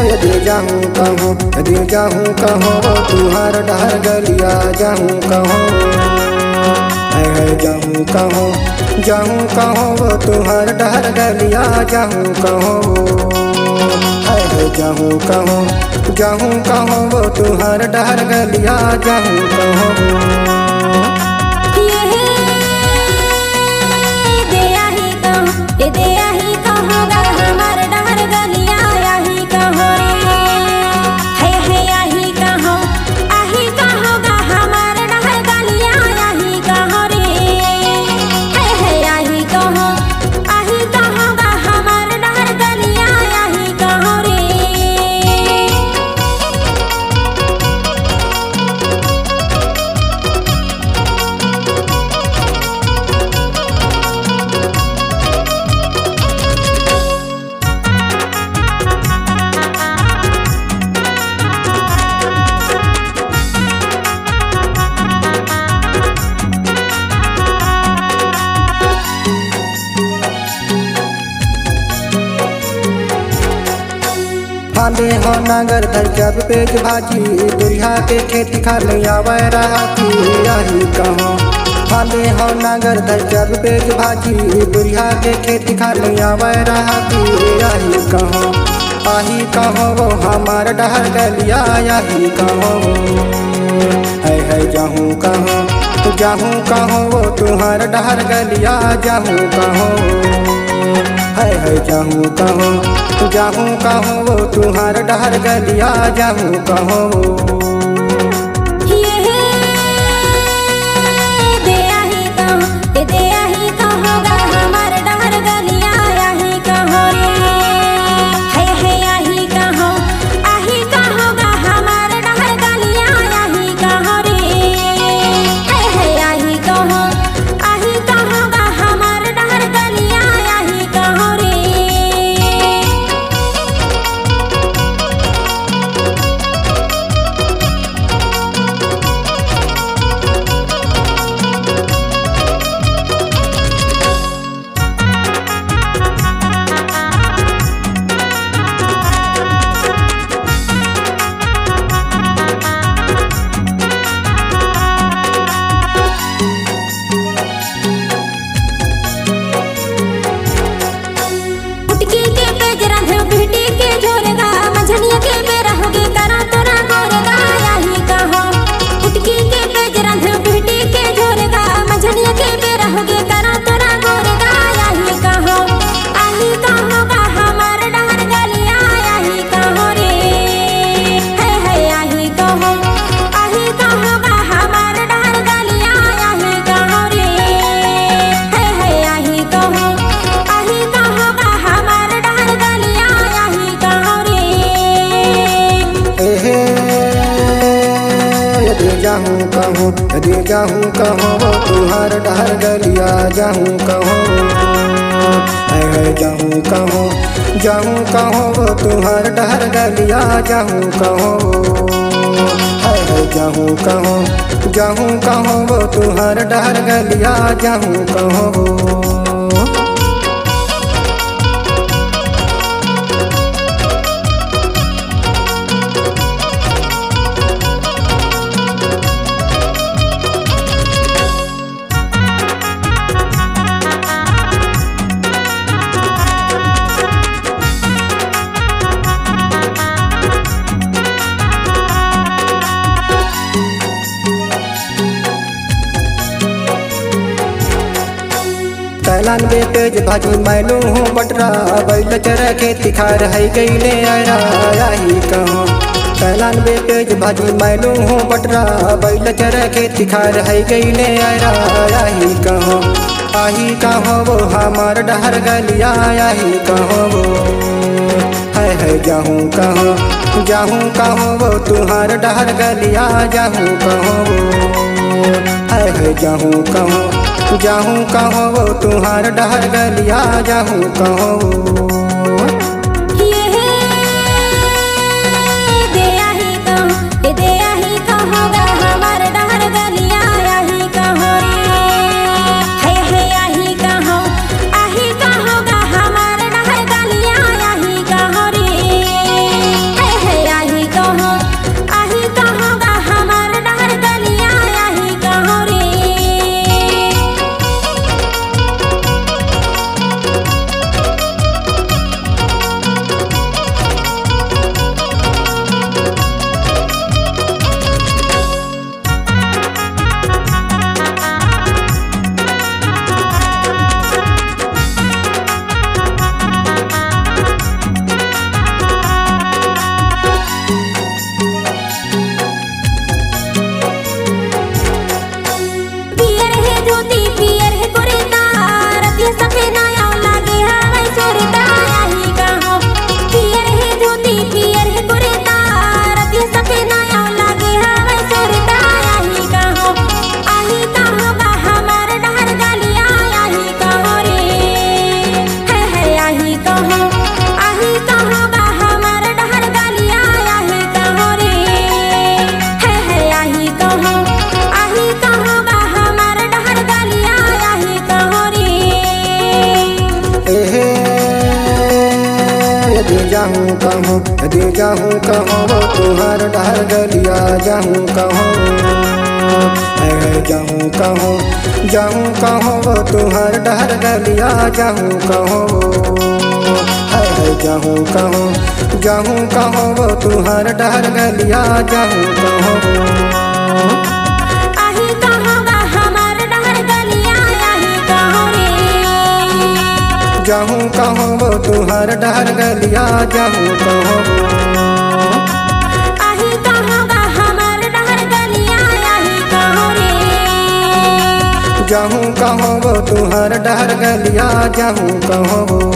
यदि जाऊँ कहो, यदि जाऊँ कहो, तुम्हार डहर गलिया जाऊँ कहो, जाऊँ कहो, जाऊँ कहो, तुम्हार डहर गलिया जाऊँ कहो, जाऊँ कहो, जाऊँ कहो, तुम्हार डहर गलिया जाऊँ कहो। फाले हो नगर धर जब पेज भाजी, दुरिया के खेती खाले आवे रहा की यही कहो। फाले हो नगर धर जब पेज भाजी, दुरिया के खेती खाले आवे रहा की यही कहो। आही कहो वो हमार डहर गलिया यही कहो, है जाहूँ कहो, जाहूँ कहो, वो तुम्हार डहर गलिया जाहूँ कहो, है जाहूँ कहो, जाहूँ कहो, वो तुम्हार डहर गलिया जाहूँ कहो। जाहूँ कहो, यदि जाहूँ कहो, तुम्हार डहर गलिया जाहूँ कहो, जाहूँ कहो, जाहूँ कहो, तुम्हार डहर गलिया जाहूँ कहो, जाहूँ कहो, जाहूँ कहो, तुम्हार डहर गलिया जाहूँ कहो। कैलान बे पेज भाजी मैलू हूँ बटरा, बैल चर खेती खार है गईले आरा यही कहो। कैलान बे पेज भाजी मैलू हूँ बटरा, बैल चर खेती खार है गईले आरा यही कहो। आही कहो वो हमार डहर गलिया यही कहो, है जाहूँ कहो, जाहूँ कहो, वो तुम्हार डहर गलिया जाहूँ कहो, है जाहूँ कहो, जाहूँ कहो, वो तुम्हार डहर गलिया जाहूँ कहो। है आही कहो, आही कहोगा हमार डहर गलिया कहो आही कहो बा हमार डहर गलिया आही कहो रे है आही कहो बा हमार डहर गलिया आही कहो रे एहे यदि जाहूँ कहूँ वो तुहार डहर गलिया जाहूँ कहूँ जाहूँ कहूँ वो तुहार डहर गलिया जाहूँ कहूँ जाहूँ कहूँ वो तुहार डहर गलिया जाहूँ कहूँ आही कहो बा हमार डहर गलिया आही कहो रे जाहूँ कहूँ वो तुहार डहर गलिया जाहूँ कहूँ आही कहो बा हमार डहर गलिया आही कहो रे जाहूँ कहूँ वो तुहार डहर गलिया जाहूँ कहूँ